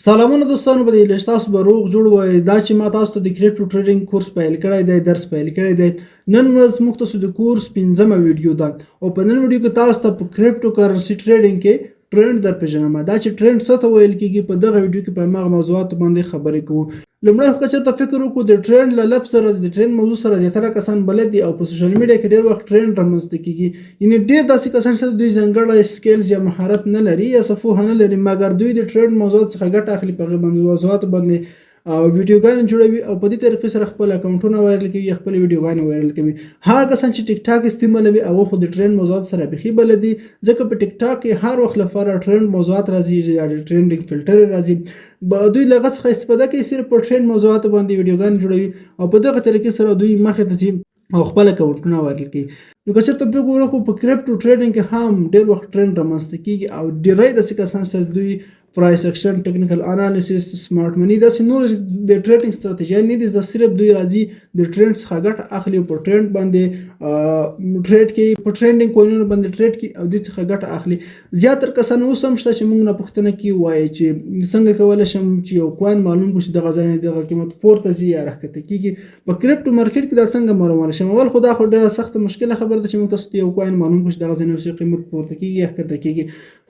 سلامونه دوستانو په دې لږ تاسو به روغ جوړ وای دا چې ما تاسو ته د کریپټو ټریډینګ کورس پیل کړی دی درس پیل کړی دی نن ورځ موږ تاسو د کورس 15مه ویډیو ده او په نن ویډیو کې تاسو ته په کریپټو کرنسي ټریډینګ کې ټرند در پیژنم دا چې ټرند څه ته ویل کېږي په دغه ویډیو کې په هغه موضوعات باندې خبرې کوو لومړی خو که چېرته فکر وکړو د ټرند له لفظ سره د ټرند موضوع سره زیاتره کسان بلد دي او په سوشل میډیا کې ډېر وخت ټرند رامنځته کیږي یعنې ډېر داسې کسان چې دوی ځانګړی سکیلز یا مهارت نه لري یا څه پوهه نه لري مګر دوی د ټرند موضوعات څخه ګټه اخلي په هغې موضوعاتو باندې ویډیوګانې جوړوي او په دې طریقې سره خپل اکاونټونه وایرل کوي یا خپل ویډیوګانې وایرل کوي هغه کسان چې ټیک ټاک استعمالوي هغه خو د ټرند موضوعات سره بیخي بلد دي ځکه په ټیک ټاک کې هر وخت لپاره ټرند موضوعات راځي یا د ټرندینګ فلټر راځي دوی له هغه څخه استفاده کوي صرف په ټرند موضوعاتو باندې ویډیوګانې جوړوي او په دغه طریقې سره دوی مخې ته ځي او خپل اکاونټونه وایرل کوي نو که چېرته فکر وکړو په کریپټو ټریډینګ کې هم ډېر وخت ټرند رامنځته کیږي او ډېری داسې کسان چې دوی پرایس اکشن ټیکنیکل انالیسیس سمارټ منی داسې نور د ټریډینګ ستراتیژي نه دي صرف دوی راځي د ټرند څخه ګټه اخلي او په ټرند باندې ټریډ کوي په ټرینډینګ کوینونو باندې ټریډ کوي او دې څخه ګټه اخلي زیاتره کسان اوس هم شته چې موږ نه پوښتنه کوي وایي چې څنګه کولی شم چې یو کوین معلوم کړو چې دغه ځای نه دغه قیمت پورته ځي یا راښکته کېږي په کریپټو مارکیټ کې دا څنګه معلومولی شم اول خو دا خو ډېره سخته مشکله خبره ده چې موږ تاسو ته یو کوین معلوم کړو چې دغه ځای نه اوسې قیمت پورته کېږي یا ښکته کېږي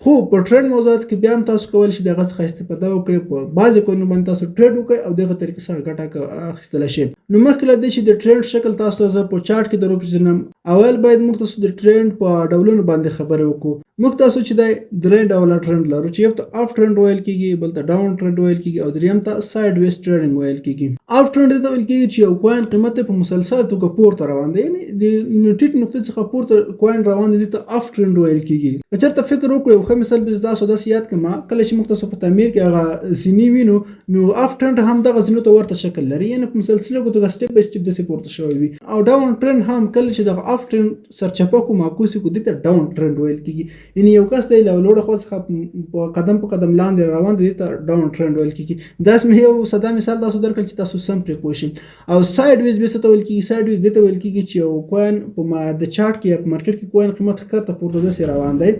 خو په ټرند موضوعات کې بیا هم تاسو کولی شئ د هغه څخه استفاده وکړئ په بعضې کوینونو باندې تاسو ټریډ وکړئ او دغه طریقې څخه ګټه اخیستلی شئ نو مخکې له دې چې د ټرند شکل تاسو ته زه په چارټ کې در وپېژنم اول باید موږ تاسو د ټرند په ډولونو باندې خبرې وکړو موږ تاسو چې دی درې ډوله ټرند لرو چې یو ته اپ ټرند ویل کېږي بل ته ډاون ټرند ویل کېږي او دریم ته سایډ ویز ټریډینګ ویل کېږي اپ ټرند ته ویل کېږي چې یو کوین قیمت په مسلسل توګه پورته روان دی یعنې د ټیټ نقطې څخه پورته کوین روان دی ته اپ ټرند ویل کېږي که چېرته فکر وکړو یو ښه مثال به تاسو داسې یاد کړم کله چې موږ تاسو په تعمیر کې هغه زینې وینو نو اپ ټرند هم دغه زینو ته ورته شکل لري یعنې په مسلسله توګه سټپ بای سټپ داسې پورته شوی وي او ډاون ټرند هم کله چې دغه اپ ټرند سرچپه کو معکوس کو دې ته ډاون ټرند ویل کېږي یعنې یو کس دی له لوړه خوا څخه په قدم په قدم لاندې روان دی ته ډاون ټرند ویل کېږي داسې مې یو ساده مثال تاسو درکړل چې تاسو سم پرې پوه شئ او سایډ ویز بیا څه ته ویل کېږي سایډ ویز دې ته ویل کېږي چې یو کوین په د چارټ کې یا په مارکیټ کې کوین قیمت ښکته پورته داسې روان دی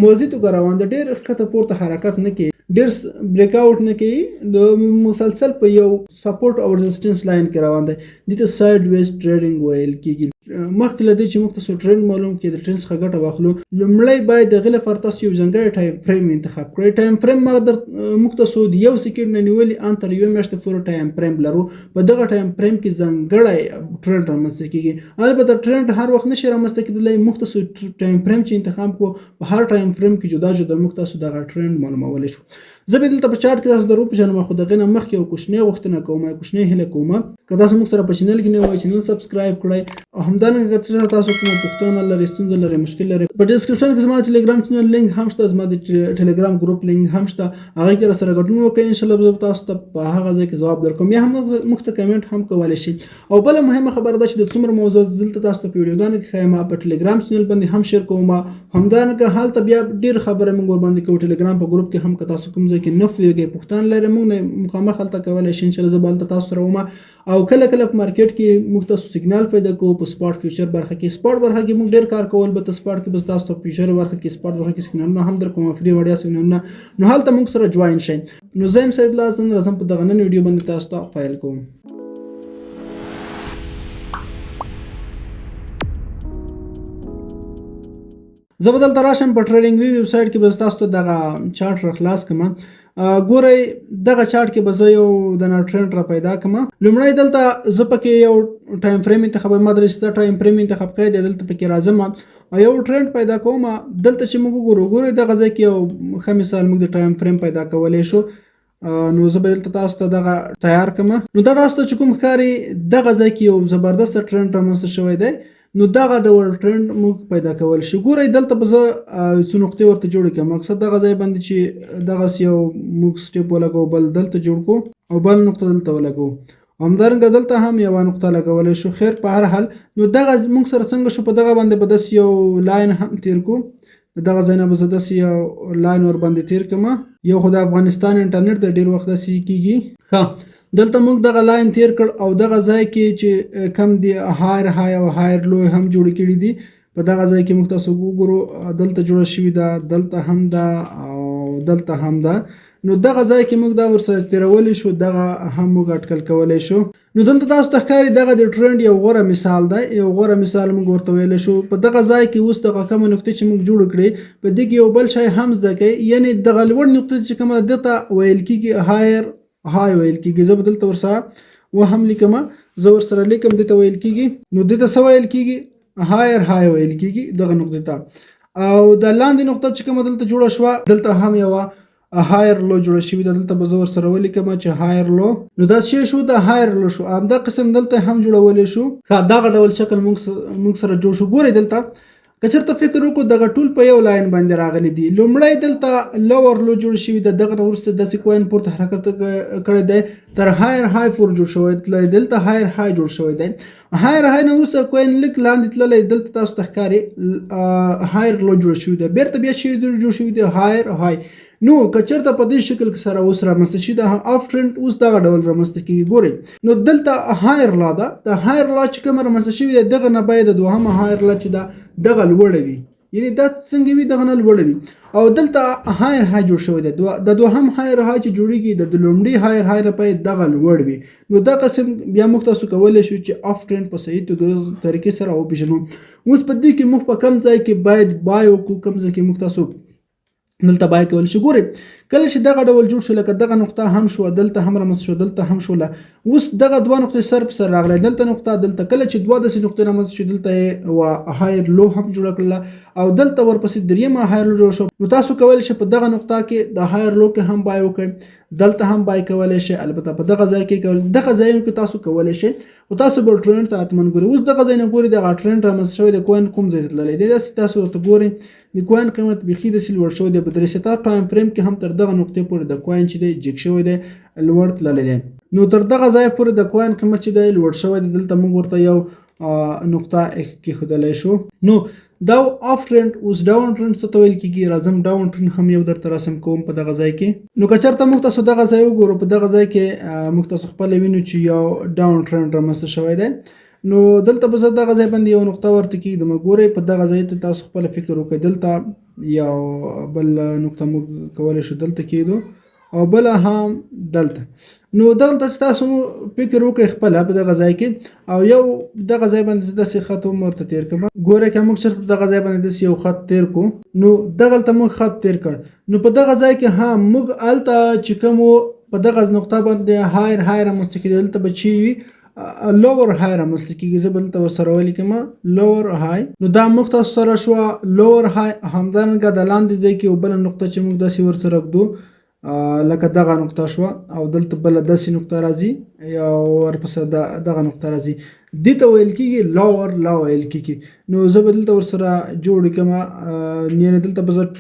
موازي توګه روان دی ډېر ښکته پورته حرکت نه کوي ډېر بریک آوټ نه کوي د مسلسل په یو سپورټ او رزسټنس لاین کې روان دی دې ته سایډ ویز ټریډینګ ویل کېږي مخکې له دې چې موږ تاسو ټرند معلوم کړي د ټرند څخه ګټه واخلو لومړی باید د هغې لپاره تاسو یو ځانګړی ټایم فریم انتخاب کړئ ټایم فریم موږ تاسو د یو سکند نه نیولې ان تر یوې میاشتې پورې ټایم فریم لرو په دغه ټایم فریم کې ځانګړی ټرند رامنځته کېږي البته ټرند هر وخت نشي رامنځته کېدلی موږ تاسو ټایم فریم چې انتخاب کړو په هر ټایم فریم کې جدا جدا موږ تاسو دغه ټرند معلومولی شو زه به دلته په چارټ کې تاسو در وپېژنم خو د هغې نه مخکې یو کوچنۍ غوښتنه کوم یو کوچنۍ هیله کوم که تاسو موږ سره په چینل کې نه وای چینل سبسکرایب کړئ او همدارنګه تاسو کومه پوښتنه لرئ ستونزه لرئ مشکل لرئ په ډسکرپشن کې زما ټلګرام چینل لینک هم شته زما د ټلګرام ګروپ لینک هم شته هغې کې راسره ګډون وکړئ انشاءالله به زه تاسو ته په هغه ځای کې ځواب درکوم یا هم موږ ته کمنټ هم کولی شئ او بله مهمه خبره ده چې د څومره موضوعات دلته تاسو ته په ویډیوګانو کې ښیم په ټلګرام چینل باندې هم شیر کوم همدارنګه هلته بیا ډېر خبره موږ ورباندې کوو ټلګرام په ګروپ کې هم که تاسو کوم ځای کې نه پوهېږئ پوښتنه لرئ موږ نه مخامخ هلته کولی شئ انشاءالله زه به هلته تاسو سره وم او کله کله په مارکیټ کې موږ تاسو سیګنال پیدا کوو په سپاټ فیوچر برخه کې سپاټ برخه کې موږ ډېر کار کول به سپاټ کې بس تاسو ته فیوچر برخه کې سپاټ برخه کې سیګنالونه هم در کوم فری وړیا سیګنالونه نو هلته موږ سره جوائن شئ نو زه یم سید الله حسن راځم په دغه نن ویډیو باندې تاسو ته فایل کوم زه به دلته راشم په ټریډینګ وی ویب سایټ کې به تاسو ته دغه چارټ را خلاص کړم ګورئ دغه چارټ کې به زه یو دنه ټرند را پیدا کړم لومړی دلته زه پکې یو ټایم فریم انتخابوم ما درې ټایم فریم انتخاب کړی دی دلته پکې راځم او یو ټرند پیدا کوم دلته چې موږ وګورو ګورئ دغه ځای کې یو ښه مثال موږ د ټایم فریم پیدا کولی شو نو زه به دلته تاسو ته دغه تیار کړم نو دا تاسو ته چې کوم ښکاري دغه ځای کې یو زبردسته ټرند رامنځته شوی دی نو دغه ډول ټرند موږ پیدا کولی شو ګورئ دلته به زه څو نقطې ورته جوړې کړم مقصد دغه ځای باندې چې دغسې یو موږ سټپ ولګوو بل دلته جوړ کړو او بل نقطه دلته ولګوو همدارنګه دلته هم یوه نقطه لګولی شو خیر په هر حال نو دغه موږ سره څنګه شو په دغه باندې به داسې یو لاین هم تیر کړو دغه ځای نه به زه داسې یو لاین ورباندې تیر کړم یو خو د افغانستان انټرنیټ د ډېر وخت داسې کېږي ښه دلته موږ دغه لاین تیر کړ او دغه ځای کې چې کم دی هایر های او هایر لو هم جوړ کړي دي په دغه ځای کې موږ تاسو وګورو دلته جوړه شوې ده دلته هم ده او دلته هم ده نو دغه ځای کې موږ دا ورسره تیرولی شو، دغه هم موږ اټکل کولی شو. نو دلته تاسو ته ښکاري دغه د ټرند یو غوره مثال دی، یو غوره مثال موږ ورته ویلی شو. په دغه ځای کې اوس دغه کومه نقطې چې موږ جوړ کړې په دې کې یو بل شی هم زده کوئ، یعنې دغه لوړ نقطه چې کومه ده دې ته ویل کېږي هایر های ویل کېږي. زه به دلته ورسره وهم لیکم، زه ورسره لیکم دې ته ویل کېږي. نو دې ته څه ویل کېږي؟ هایر های ویل کېږي دغه نقطې ته. او د لاندې نقطه چې کومه دلته جوړه شوه دلته هم یوه هایر لو جوړه شوې ده، دلته به زه ورسره ولیکم چې هایر لو. نو دا شی شو د هایر لو شو. همدا قسم دلته هم جوړولی شو. دغه ډول شکل موږ سره جوړ شو. ګورئ دلته که چېرته فکر وکړو دغه ټول په یو لاین باندې راغلي دي. لومړی دلته لور لو جوړ شوي ده، دغه نه وروسته داسې کوین پورته حرکت کړی دی تر هایر های پورې جوړ شوی دی، دلته هایر های جوړ شوی دی. هایر های نه وروسته کوین لږ لاندې تللی، دلته تاسو ته ښکاري هایر لو جوړ شوی دی، بیرته بیا جوړ شوی دی هایر های. نو که چېرته په دې شکل سره اوس رامنځته شي د اف ټرند اوس دغه ډول رامنځته کېږي. ګورئ نو دلته هایر لا ده، د هایر لا چې کومه رامنځته شوې ده دغه نه باید د دوهمه هایر لا چې ده دغه لوړه وي، یعنې دا څنګه وي دغه نه لوړه وي. او دلته هایر های جوړ شوی دی، د دوهم هایر های چې جوړېږي د لومړي هایر های نه باید دغه لوړ وي. نو دا قسم بیا موږ تاسو کولی شو چې اف ټرند په صحیح طریقې سره وپېژنو. اوس په دې کې موږ په کوم ځای کې باید بای وکړو، کوم ځای کې موږ تاسو دلته بای کولی شو. ګورئ کله چې دغه ډول جوړ شو لکه دغه نقطه هم شو، دلته هم رامنځته شو، دلته هم شوله، اوس دغه دوه نقطې سر په سر راغلی، دلته نقطه دلته. کله چې دوه داسې نقطې رامنځته شو دلته یې هایر لو هم جوړه کړله او دلته ورپسې دریمه هایر لو جوړ شو. نو تاسو کولی شئ په دغه نقطه کې د هایر لو کې هم بای وکړئ، دلته هم بای کولی شئ، البته په دغه ځای کې دغه ځایونو کې تاسو کولی شئ. خو تاسو به ټرند ته حتمن ګورئ. اوس دغه ځای نه ګورئ دغه ټرند رامنځته شوی د کوین کوم ځای ته تللی دی، داسې تاسو ورته ګورئ د کوین قیمت بیخي داسې لوړ شوی دی. په درېستا ټایم فریم کې هم تر دغه نقطې پورې د کوین چې دی جګ شوی دی، لوړ تللی دی. نو تر دغه ځای پورې د کوین قیمت چې دی لوړ شوی دی. دلته موږ ورته یو نقطه کېښودلی شو. نو دا اف ټرند. اوس ډاون ټرند څه ته ویل کېږي؟ راځم ډاون ټرند هم یو درته رسم کوم په دغه ځای کې. نو که چېرته موږ تاسو دغه ځای وګورو، په دغه ځای کې موږ تاسو خپله وینو چې یو ډاون ټرند رامنځته شوی دی. نو دلته به زه دغه ځای باندې یو نقطه ورته کېږدم. ګورئ په دغه ځای ته تاسو خپله فکر وکړئ، دلته یو بل نقطه موږ کولی شو دلته کېږدو او بله هم دلته. نو دلته چې تاسو فکر وکړئ خپله په دغه ځای کې او یو دغه ځای باندې داسې خط هم ورته تېر کړم. ګورئ که موږ چېرته دغه ځای باندې داسې یو خط تېر کړو، نو دغلته موږ خط تېر کړ. نو په دغه ځای کې هم موږ هلته چې کومو په دغه نقطه باندې هایر رامنځته کېدی، دلته به چې وي لور های رامنځته کېږي. زه به دلته ورسره ولیکم لور های. نو دا موږ تاسو سره شوه لور های. همدارنګه د لاندې ځای کې یو بله نقطه چې موږ داسې ورسره ږدو لکه دغه نقطه شوه او دلته بله داسې نقطه راځي او ورپسې دغه نقطه راځي، دې ته ویل کېږي لور لا ویل کېږي. نو زه به دلته ورسره جوړ کړم، یعنې دلته به زه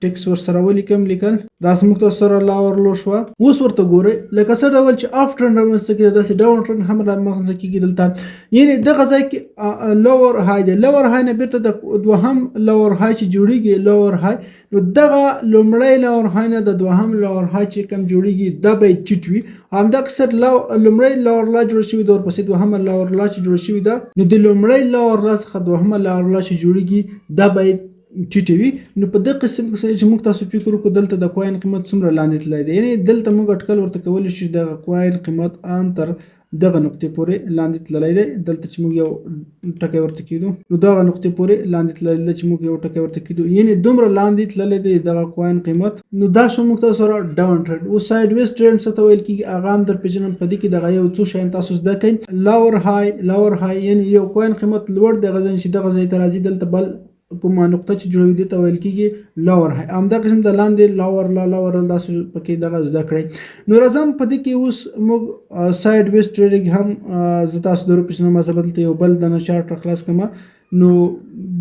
ټیکس ورسره ولیکم لیکل، داسې موږ تاسو سره لور لو شوه. اوس ورته ګورئ لکه څه ډول چې اف ټرند رامنځته کېږي داسې ډاون ټرند هم رامنځته کېږي دلته. یعنې دغه ځای کې لور های دی، لور های نه بیرته د دوهم لور های چې جوړېږي لور های. نو دغه لومړی لور های نه د دوهم لور های چې کوم جوړېږي دا باید ټیټ وي. همدقسر لومړی لور لا جوړ شوي ده، ورپسې دوهمه لور لا چې جوړه شوې ده، نو د لومړی لور لا څخه دوهمه لور لا چې جوړېږي دا باید ټیټه وي. نو په دغه قسم چې موږ تاسو فکر وکړو دلته د کوین قیمت څومره لاندې تللی دی، یعنې دلته موږ اټکل ورته کولی شو دغه کوین قیمت ان تر دغه نقطې پورې لاندې تللی دی. دلته چې موږ یو ټکی ورته کېدو نو دغه نقطې پورې لاندې تللی دی چې موږ یو ټکی ورته کېدو، یعنې دومره لاندې تللی دی دغه کوین قیمت. نو دا شو موږ تاسو سره ډاون ټرند. اوس سایډ ویز ټرند څه ته ویل کېږي هغه هم در پېژنم. په دې کې دغه یو څو شیان تاسو زده کړئ. لور های یعنې یو کوین قیمت لوړ دغه ځای چې دغه ځای ته راځي، دلته بل کومه نقطه چې جوړوي دې ته ویل کېږي لور های. همدا قسم د لاندې لور داسې پکې دغه زده کړئ. نو راځم په دې کې اوس موږ سایډ ویز ټریډینګ هم زه تاسو در وپېژنم. زه به دلته یو بل دنه چارټ راخلاص کړم. نو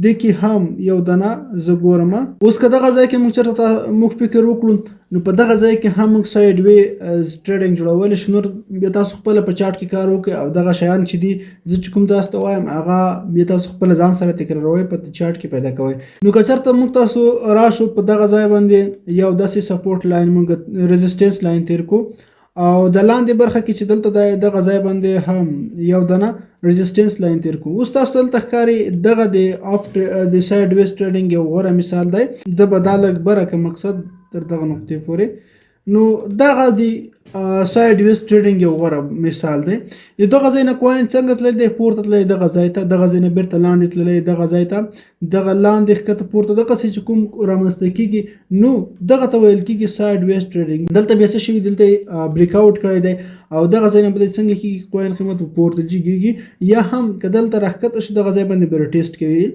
دې کې هم یو دنه زه ګورم. اوس که دغه ځای کې موږ چېرته موږ فکر وکړو نو په دغه ځای کې هم موږ سایډ ویز ټریډینګ جوړولی شو. نور بیا تاسو خپله په چارټ کې کار وکړئ او دغه شیان چې دي زه چې کوم تاسو ته وایم هغه بیا تاسو خپله ځان سره تکراروئ، په چارټ کې پیدا کوئ. نو که چېرته موږ تاسو راشو په دغه ځای باندې یو داسې سپورټ لاین موږ ریزسټنس لاین تېر کړو او د لاندې برخه کې چې دلته دغه ځای باندې هم یو دنه ریزسټنس لاین تېر کړو. اوس تاسو دلته ښکاري دغه د سایډ ویز ټریډینګ یو غوره مثال دی. زه به دا لږ بره کړم مقصد تر دغه نقطې پورې. نو دغه د ساید ویز ټریډینګ یو غوره مثال دی. د دغه ځای نه کوین څنګه تللی دی؟ پورته تللی دغه ځای ته، دغه ځای نه بیرته لاندې تللی دغه ځای ته، دغه لاندې ښکته پورته دغسې چې کوم رامنځته کېږي نو دغه ته ویل کېږي ساید ویز ټریډینګ. دلته بیا څه شوي؟ دلته یې بریک اوټ کړی دی او دغه ځای نه به څنګه کېږي؟ کوین قیمت پورته جګېږي، یا هم که دلته راښکته شي دغه ځای باندې به ټیسټ کوي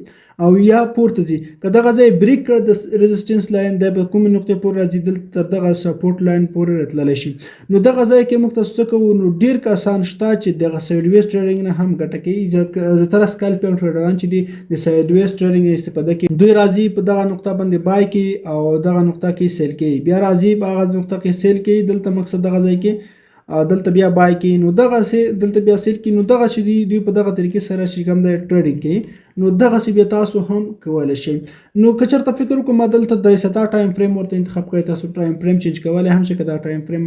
او یا پورته ځي. که دغه ځای بریک کړ د ریزسټنس لاین دی به کومې نقطې پورې راځي؟ دلته تر دغه سپورټ لاین پورې راتللی شي. نو دغه ځای کې موږ تاسو څه کوو؟ نو ډېر کسان شته چې دغه ساید ویز ټریډینګ نه هم ګټه کوي. زیاتره سکالپر ټریډران چې دي د ساید ویز ټریډینګ نه استفاده کوي. دوی راځي په دغه نقطه باندې بای کوي او دغه نقطه کې سیل کوي، بیا راځي په هغه نقطه کې سیل کوي. دلته مقصد دغه ځای کې دلته بیا بای کوي، نو دغسې دلته بیا سیل کوي. نو دغه چې دي دوی په دغه طریقې سره چې کوم دی ټریډینګ کوي. نو دغسې بیا تاسو هم کولی شئ. نو که چېرته فکر وکړو ما دلته 3 ټایم فریم ورته انتخاب کړی، تاسو ټایم فریم چینج کولی هم شئ. که دا ټایم فریم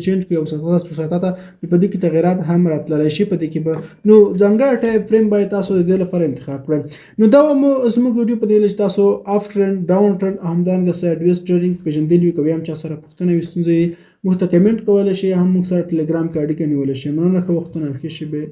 چینج کړو او 7 ته په دې کې تغیرات هم راتللی شي. په دې کې به نو ځانګړی ټایم فریم باید تاسو د دې لپاره انتخاب کړئ. نو دا مو زموږ ویډیو په دې چې تاسو اف ټرند، ډاون ټرند او همدارنګه ساید ویز ټریډینګ پېژندلي وي. که بیا هم چا سره پوښتنه وي، ستونزه یې موږ ته کمنټ کولی شئ، هم موږ سره ټلګرام کې اړیکه نیولی شئ. مننه، ښه وختونه، ښې شېبې.